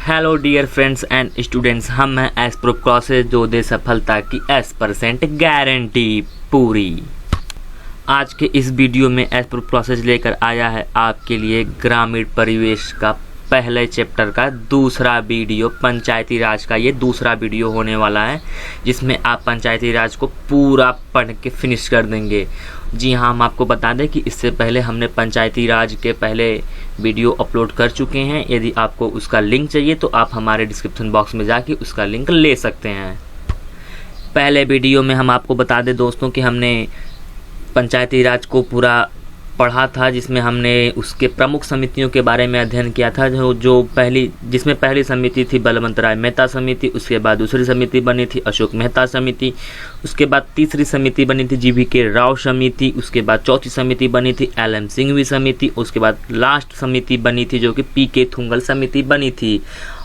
Hello dear friends and students, हम हैं S pro process जो दे सफलता की 80% गारंटी पूरी। आज के इस वीडियो में एस प्रो प्रोसेस लेकर आया है आपके लिए ग्रामीण परिवेश का पहले चैप्टर का दूसरा वीडियो। पंचायती राज का ये दूसरा वीडियो होने वाला है जिसमें आप पंचायती राज को पूरा पढ़ के फिनिश कर देंगे। जी हाँ, हम आपको बता दें कि इससे पहले हमने पंचायती राज के पहले वीडियो अपलोड कर चुके हैं। यदि आपको उसका लिंक चाहिए तो आप हमारे डिस्क्रिप्शन बॉक्स में जाके उसका लिंक ले सकते हैं। पहले वीडियो में हम आपको बता दें दोस्तों कि हमने पंचायती राज को पूरा पढ़ा था, जिसमें हमने उसके प्रमुख समितियों के बारे में अध्ययन किया था। जिसमें पहली समिति थी बलवंत राय मेहता समिति, उसके बाद दूसरी समिति बनी थी अशोक मेहता समिति, उसके बाद तीसरी समिति बनी थी GV राव समिति, उसके बाद चौथी समिति बनी थी LM सिंघवी समिति, उसके बाद लास्ट समिति बनी थी जो कि PK थुंगल समिति बनी थी।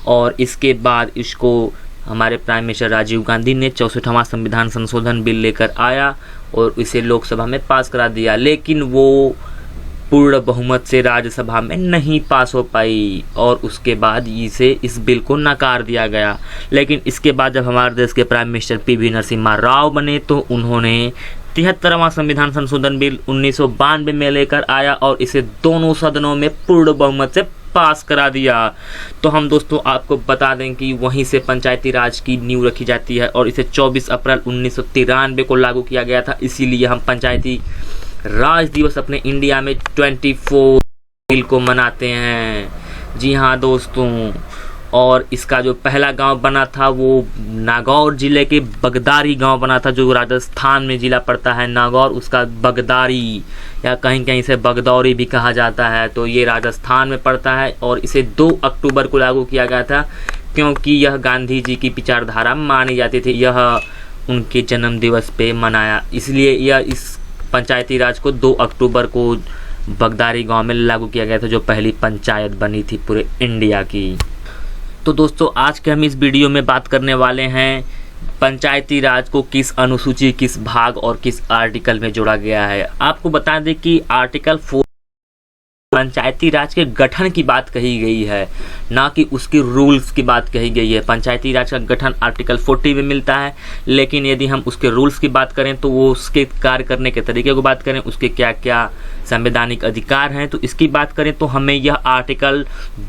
और इसके बाद इसको हमारे प्राइम मिनिस्टर राजीव गांधी ने 64वां संविधान संशोधन बिल लेकर आया और इसे लोकसभा में पास करा दिया, लेकिन वो पूर्ण बहुमत से राज्यसभा में नहीं पास हो पाई और उसके बाद इस बिल को नकार दिया गया। लेकिन इसके बाद जब हमारे देश के prime minister PV Narasimha Rao बने तो उन्होंने 73वां संविधान संशोधन बिल 1992 में लेकर आया और इसे दोनों सदनों में पूर्ण बहुमत से पास करा दिया। तो हम दोस्तों आपको बता दें कि वहीं से पंचायती राज की नींव रखी जाती है और इसे 24 अप्रैल 1993 को लागू किया गया था। इसीलिए हम पंचायती राज दिवस अपने इंडिया में 24 अप्रैल को मनाते हैं। जी हाँ दोस्तों, और इसका जो पहला गांव बना था वो नागौर जिले के बगदारी गांव बना था, जो राजस्थान में जिला पड़ता है नागौर, उसका बगदारी या कहीं कहीं से बगदौरी भी कहा जाता है। तो ये राजस्थान में पड़ता है और इसे 2 अक्टूबर को लागू किया गया था क्योंकि यह गांधी जी की विचारधारा मानी जाती थी। यह उनके जन्म दिवस पे मनाया, इसलिए यह इस पंचायती राज को 2 अक्टूबर को बगदारी गाँव में लागू किया गया था, जो पहली पंचायत बनी थी पूरे इंडिया की। तो दोस्तों आज के हम इस वीडियो में बात करने वाले हैं पंचायती राज को किस अनुसूची, किस भाग और किस आर्टिकल में जोड़ा गया है। आपको बता दें कि आर्टिकल 4 पंचायती राज के गठन की बात कही गई है, ना कि उसकी रूल्स की बात कही गई है। पंचायती राज का गठन आर्टिकल 40 में मिलता है, लेकिन यदि हम उसके रूल्स की बात करें तो वो उसके कार्य करने के तरीके को बात करें, उसके क्या क्या संवैधानिक अधिकार हैं, तो इसकी बात करें तो हमें यह आर्टिकल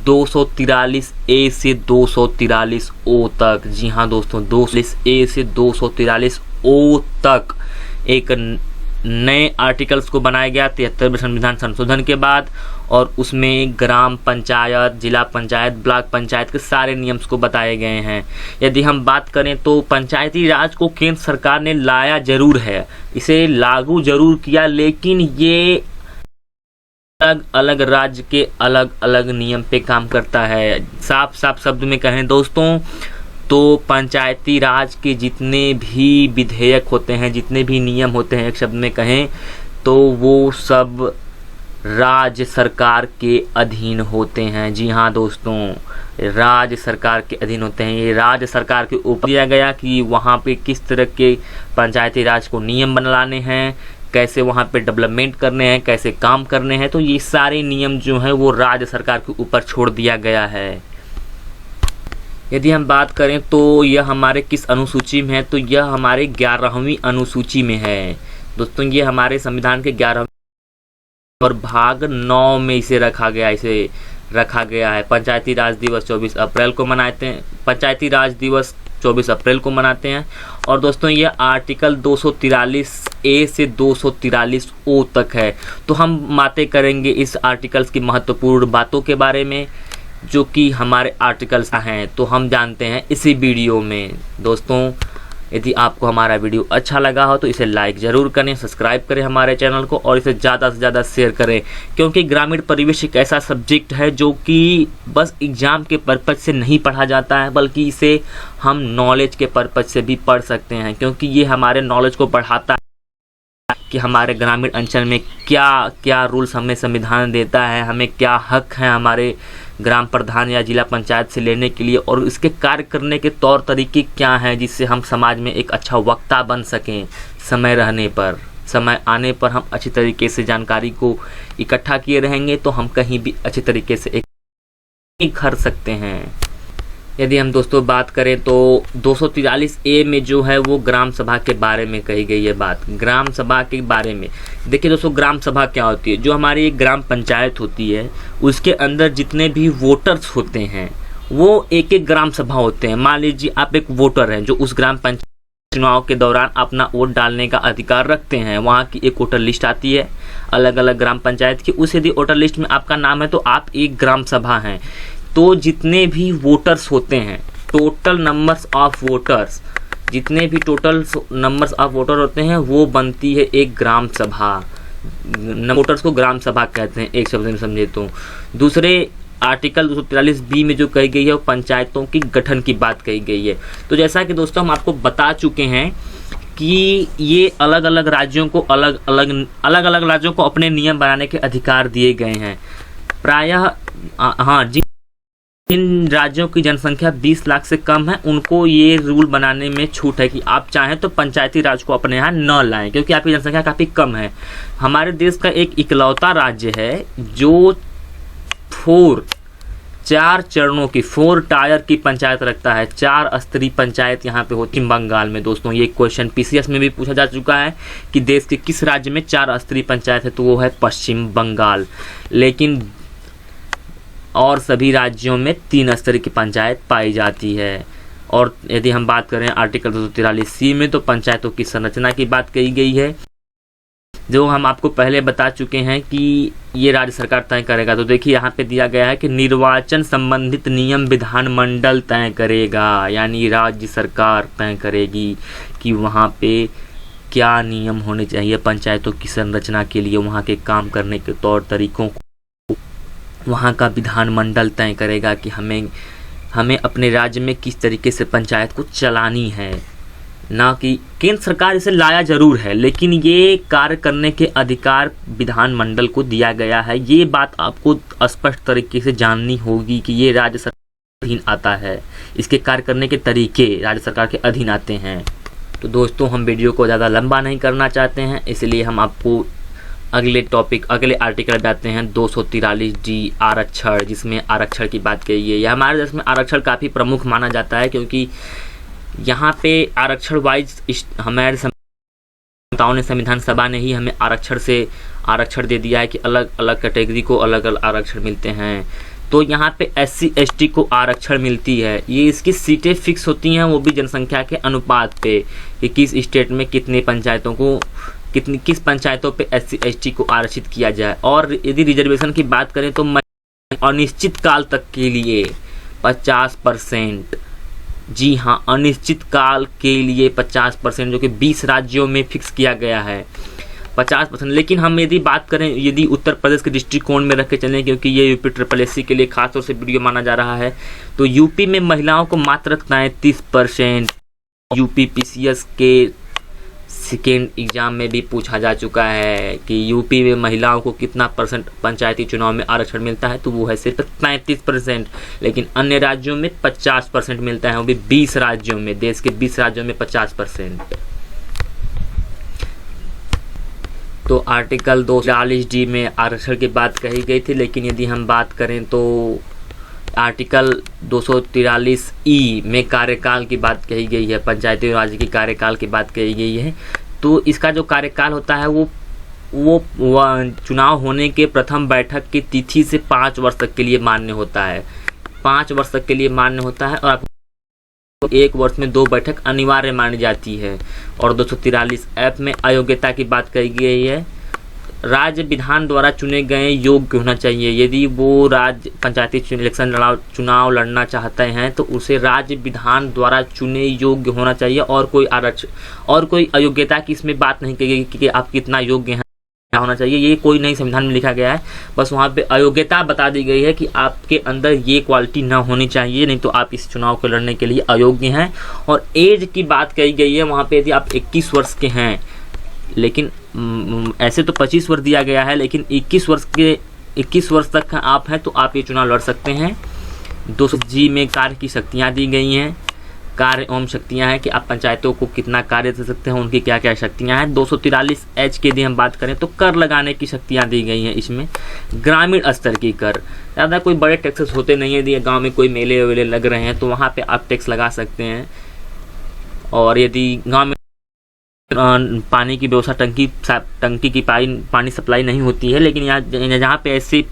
243A से 243O तक, जी हाँ दोस्तों 243A से 243O तक एक नए आर्टिकल्स को बनाया गया 73वें संविधान संशोधन के बाद, और उसमें ग्राम पंचायत, जिला पंचायत, ब्लॉक पंचायत के सारे नियम्स को बताए गए हैं। यदि हम बात करें तो पंचायती राज को केंद्र सरकार ने लाया जरूर है, इसे लागू जरूर किया, लेकिन ये अलग अलग राज्य के अलग अलग नियम पे काम करता है। साफ साफ शब्द में कहें दोस्तों तो पंचायती राज के जितने भी विधेयक होते हैं, जितने भी नियम होते हैं, एक शब्द में कहें तो वो सब राज्य सरकार के अधीन होते हैं। जी हाँ दोस्तों, राज्य सरकार के अधीन होते हैं। ये राज्य सरकार के ऊपर दिया गया कि वहाँ पे किस तरह के पंचायती राज को नियम बनाने हैं, कैसे वहाँ पे डेवलपमेंट करने हैं, कैसे काम करने हैं। तो ये सारे नियम जो हैं वो राज्य सरकार के ऊपर छोड़ दिया गया है। यदि हम बात करें तो यह हमारे किस अनुसूची में है, तो यह हमारे 11वीं अनुसूची में है दोस्तों। ये हमारे संविधान के 11वें और भाग 9 में इसे रखा गया है। पंचायती राज दिवस 24 अप्रैल को मनाते हैं, पंचायती राज दिवस 24 अप्रैल को मनाते हैं। और दोस्तों ये आर्टिकल 243A से 243O तक है। तो हम बातें करेंगे इस आर्टिकल्स की महत्वपूर्ण बातों के बारे में जो कि हमारे आर्टिकल्स हैं, तो हम जानते हैं इसी वीडियो में। दोस्तों यदि आपको हमारा वीडियो अच्छा लगा हो तो इसे लाइक ज़रूर करें, सब्सक्राइब करें हमारे चैनल को और इसे ज़्यादा से ज़्यादा शेयर करें, क्योंकि ग्रामीण परिवेश एक ऐसा सब्जेक्ट है जो कि बस एग्ज़ाम के पर्पज़ से नहीं पढ़ा जाता है, बल्कि इसे हम नॉलेज के पर्पज़ से भी पढ़ सकते हैं, क्योंकि ये हमारे नॉलेज को बढ़ाता है कि हमारे ग्रामीण अंचल में क्या क्या रूल्स हमें संविधान देता है, हमें क्या हक है हमारे ग्राम प्रधान या जिला पंचायत से लेने के लिए, और इसके कार्य करने के तौर तरीके क्या हैं, जिससे हम समाज में एक अच्छा वक्ता बन सकें। समय आने पर हम अच्छी तरीके से जानकारी को इकट्ठा किए रहेंगे तो हम कहीं भी अच्छी तरीके से एक कर सकते हैं। यदि हम दोस्तों बात करें तो 243A में जो है वो ग्राम सभा के बारे में कही गई है बात। ग्राम सभा के बारे में देखिए दोस्तों, ग्राम सभा क्या होती है? जो हमारी एक ग्राम पंचायत होती है उसके अंदर जितने भी वोटर्स होते हैं वो एक एक ग्राम सभा होते हैं। मान लीजिए आप एक वोटर हैं जो उस ग्राम पंचायत चुनाव के दौरान अपना वोट डालने का अधिकार रखते हैं। वहाँ की एक वोटर लिस्ट आती है अलग अलग ग्राम पंचायत की। उस यदि वोटर लिस्ट में आपका नाम है तो आप एक ग्राम सभा हैं। तो जितने भी वोटर्स होते हैं, टोटल नंबर्स ऑफ वोटर्स, जितने भी टोटल नंबर्स ऑफ वोटर होते हैं वो बनती है एक ग्राम सभा। वोटर्स को ग्राम सभा कहते हैं एक शब्द में समझे तो। दूसरे आर्टिकल 243B में जो कही गई है वो पंचायतों की गठन की बात कही गई है। तो जैसा कि दोस्तों हम आपको बता चुके हैं कि ये अलग अलग राज्यों को अलग अलग राज्यों को अपने नियम बनाने के अधिकार दिए गए हैं। प्रायः जिन राज्यों की जनसंख्या 20 लाख से कम है उनको ये रूल बनाने में छूट है कि आप चाहें तो पंचायती राज को अपने यहाँ न लाएं, क्योंकि आपकी जनसंख्या काफ़ी कम है। हमारे देश का एक इकलौता राज्य है जो 4 चरणों की 4 टायर की पंचायत रखता है। 4 स्तरीय पंचायत यहाँ पे होती है बंगाल में। दोस्तों ये क्वेश्चन PCS में भी पूछा जा चुका है कि देश के किस राज्य में 4 स्तरीय पंचायत है, तो वो है पश्चिम बंगाल। लेकिन और सभी राज्यों में 3 स्तरीय की पंचायत पाई जाती है। और यदि हम बात करें आर्टिकल 243C में तो पंचायतों की संरचना की बात कही गई है, जो हम आपको पहले बता चुके हैं कि ये राज्य सरकार तय करेगा। तो देखिए यहाँ पे दिया गया है कि निर्वाचन संबंधित नियम विधानमंडल तय करेगा, यानी राज्य सरकार तय करेगी कि वहाँ पे क्या नियम होने चाहिए पंचायतों की संरचना के लिए, वहाँ के काम करने के तौर तरीकों को वहाँ का विधानमंडल तय करेगा कि हमें अपने राज्य में किस तरीके से पंचायत को चलानी है। ना कि केंद्र सरकार इसे लाया जरूर है, लेकिन ये कार्य करने के अधिकार विधानमंडल को दिया गया है। ये बात आपको स्पष्ट तरीके से जाननी होगी कि ये राज्य सरकार के अधीन आता है, इसके कार्य करने के तरीके राज्य सरकार के अधीन आते हैं। तो दोस्तों हम वीडियो को ज़्यादा लंबा नहीं करना चाहते हैं, इसलिए हम आपको अगले आर्टिकल जाते हैं 243D आरक्षण, जिसमें आरक्षण की बात कही है। यह हमारे देश में आरक्षण काफ़ी प्रमुख माना जाता है, क्योंकि यहाँ पे आरक्षण वाइज हमारे नेताओं ने, संविधान सभा ने ही हमें आरक्षण दे दिया है कि अलग अलग कैटेगरी को अलग अलग आरक्षण मिलते हैं। तो यहाँ पे SC ST को आरक्षण मिलती है। ये इसकी सीटें फिक्स होती हैं, वो भी जनसंख्या के अनुपात पे कि किस स्टेट में किस पंचायतों पे SC ST को आरक्षित किया जाए। और यदि रिजर्वेशन की बात करें तो अनिश्चित काल तक के लिए 50%, जी हाँ अनिश्चित काल के लिए 50%, जो कि 20 राज्यों में फिक्स किया गया है 50%। लेकिन हम यदि बात करें, यदि उत्तर प्रदेश के दृष्टिकोण में रख के चलें, क्योंकि ये UP SSC के लिए खासतौर से वीडियो माना जा रहा है, तो UP में महिलाओं को मात्र 33%। UP PCS के सेकेंड एग्जाम में भी पूछा जा चुका है कि UP में महिलाओं को कितना % पंचायती चुनाव में आरक्षण मिलता है, तो वो है सिर्फ 33%। लेकिन अन्य राज्यों में 50% मिलता है, वो भी 20 राज्यों में, देश के 20 राज्यों में 50%। तो आर्टिकल 243D में आरक्षण की बात कही गई थी। लेकिन यदि हम बात करें तो आर्टिकल 243E में कार्यकाल की बात कही गई है, पंचायती राज की कार्यकाल की बात कही गई है। तो इसका जो कार्यकाल होता है वो चुनाव होने के प्रथम बैठक की तिथि से 5 वर्ष तक के लिए मान्य होता है। 5 वर्ष तक के लिए मान्य होता है, और 1 वर्ष में 2 बैठक अनिवार्य मानी जाती है। और 243F में अयोग्यता की बात कही गई है। राज्य विधान द्वारा चुने गए योग्य होना चाहिए। यदि वो राज्य पंचायती चुनाव लड़ना चाहते हैं तो उसे राज्य विधान द्वारा चुने योग्य होना चाहिए, और कोई अयोग्यता की इसमें बात नहीं कही गई कि आप कितना योग्य हैं, क्या होना चाहिए, ये कोई नहीं संविधान में लिखा गया है। बस वहाँ पे अयोग्यता बता दी गई है कि आपके अंदर ये क्वालिटी ना होनी चाहिए, नहीं तो आप इस चुनाव को लड़ने के लिए अयोग्य हैं। और एज की बात कही गई है, वहाँ पे यदि आप 21 वर्ष के हैं, लेकिन ऐसे तो 25 वर्ष दिया गया है, लेकिन 21 वर्ष तक आप हैं तो आप ये चुनाव लड़ सकते हैं। 200G में कार्य की शक्तियाँ दी गई हैं। कार्य एवं शक्तियाँ हैं कि आप पंचायतों को कितना कार्य दे सकते हैं, उनकी क्या क्या शक्तियाँ हैं। 243H की यदि हम बात करें तो कर लगाने की शक्तियाँ दी गई हैं इसमें। ग्रामीण स्तर की कर, ज़्यादा कोई बड़े टैक्सेस होते नहीं है, यदि गाँव में कोई मेले वेले लग रहे हैं तो वहाँ पर आप टैक्स लगा सकते हैं। और यदि गाँव में पानी की व्यवस्था, टंकी की पानी सप्लाई नहीं होती है, लेकिन यहाँ जहाँ पे ऐसी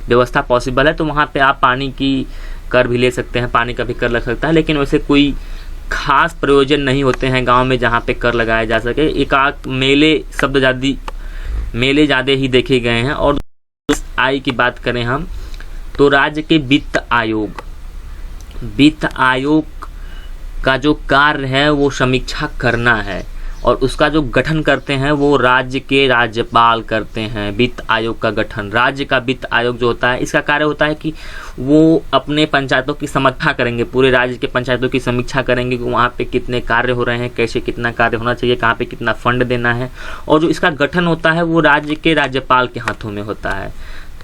व्यवस्था पॉसिबल है तो वहाँ पे आप पानी की कर भी ले सकते हैं, पानी का भी कर लग सकता है। लेकिन वैसे कोई खास प्रयोजन नहीं होते हैं गांव में जहाँ पे कर लगाया जा सके। एकाक मेले मेले ज़्यादा ही देखे गए हैं। और आय की बात करें हम तो राज्य के वित्त आयोग का जो कार्य है वो समीक्षा करना है, और उसका जो गठन करते हैं वो राज्य के राज्यपाल करते हैं। वित्त आयोग का गठन, राज्य का वित्त आयोग जो होता है, इसका कार्य होता है कि वो अपने पंचायतों की समीक्षा करेंगे, पूरे राज्य के पंचायतों की समीक्षा करेंगे कि वहाँ पे कितने कार्य हो रहे हैं, कैसे कितना कार्य होना चाहिए, कहाँ पे कितना फंड देना है। और जो इसका गठन होता है वो राज्य के राज्यपाल के हाथों में होता है।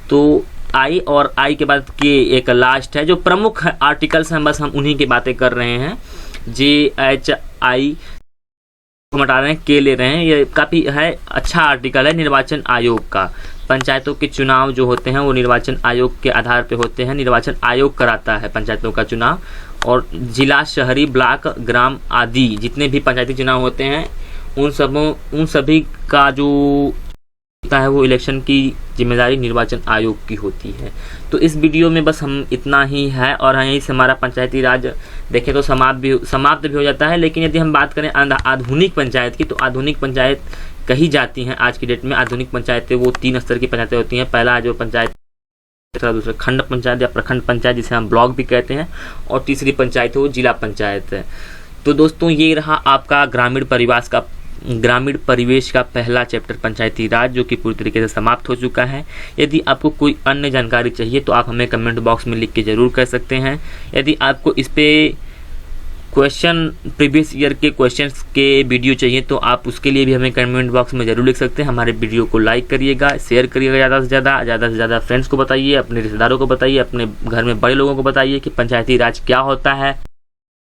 तो आई और आई के बाद के एक लास्ट है जो प्रमुख आर्टिकल्स हैं, बस हम उन्हीं की बातें कर रहे हैं। JHI हटा रहे हैं, के ले रहे हैं, ये काफ़ी है अच्छा आर्टिकल है। निर्वाचन आयोग का, पंचायतों के चुनाव जो होते हैं वो निर्वाचन आयोग के आधार पे होते हैं। निर्वाचन आयोग कराता है पंचायतों का चुनाव। और जिला, शहरी, ब्लॉक, ग्राम आदि जितने भी पंचायती चुनाव होते हैं उन सभी का जो होता है वो इलेक्शन की जिम्मेदारी निर्वाचन आयोग की होती है। तो इस वीडियो में बस हम इतना ही है, और यहीं से हमारा पंचायती राज देखें तो समाप्त भी हो जाता है। लेकिन यदि हम बात करें आधुनिक पंचायत की, तो आधुनिक पंचायत कही जाती हैं आज की डेट में। आधुनिक पंचायतें वो 3 स्तर की पंचायतें होती हैं। पहला जो पंचायत, दूसरा खंड पंचायत या प्रखंड पंचायत जिसे हम ब्लॉक भी कहते हैं, और तीसरी पंचायत है वो जिला पंचायत है। तो दोस्तों ये रहा आपका ग्रामीण परिवेश का पहला चैप्टर पंचायती राज, जो कि पूरी तरीके से समाप्त हो चुका है। यदि आपको कोई अन्य जानकारी चाहिए तो आप हमें कमेंट बॉक्स में लिख के ज़रूर कह सकते हैं। यदि आपको इस पे प्रीवियस ईयर के क्वेश्चंस के वीडियो चाहिए तो आप उसके लिए भी हमें कमेंट बॉक्स में ज़रूर लिख सकते हैं। हमारे वीडियो को लाइक करिएगा, शेयर करिएगा, ज़्यादा से ज़्यादा फ्रेंड्स को बताइए, अपने रिश्तेदारों को बताइए, अपने घर में बड़े लोगों को बताइए कि पंचायती राज क्या होता है,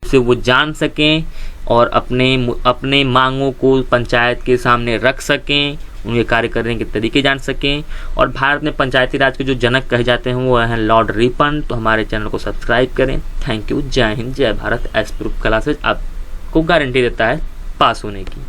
से वो जान सकें और अपने मांगों को पंचायत के सामने रख सकें, उनके कार्य करने के तरीके जान सकें। और भारत में पंचायती राज के जो जनक कहे जाते हैं वो हैं लॉर्ड रिपन। तो हमारे चैनल को सब्सक्राइब करें। Thank you. जय हिंद, जय भारत। एस प्रूफ क्लासेज आपको गारंटी देता है पास होने की।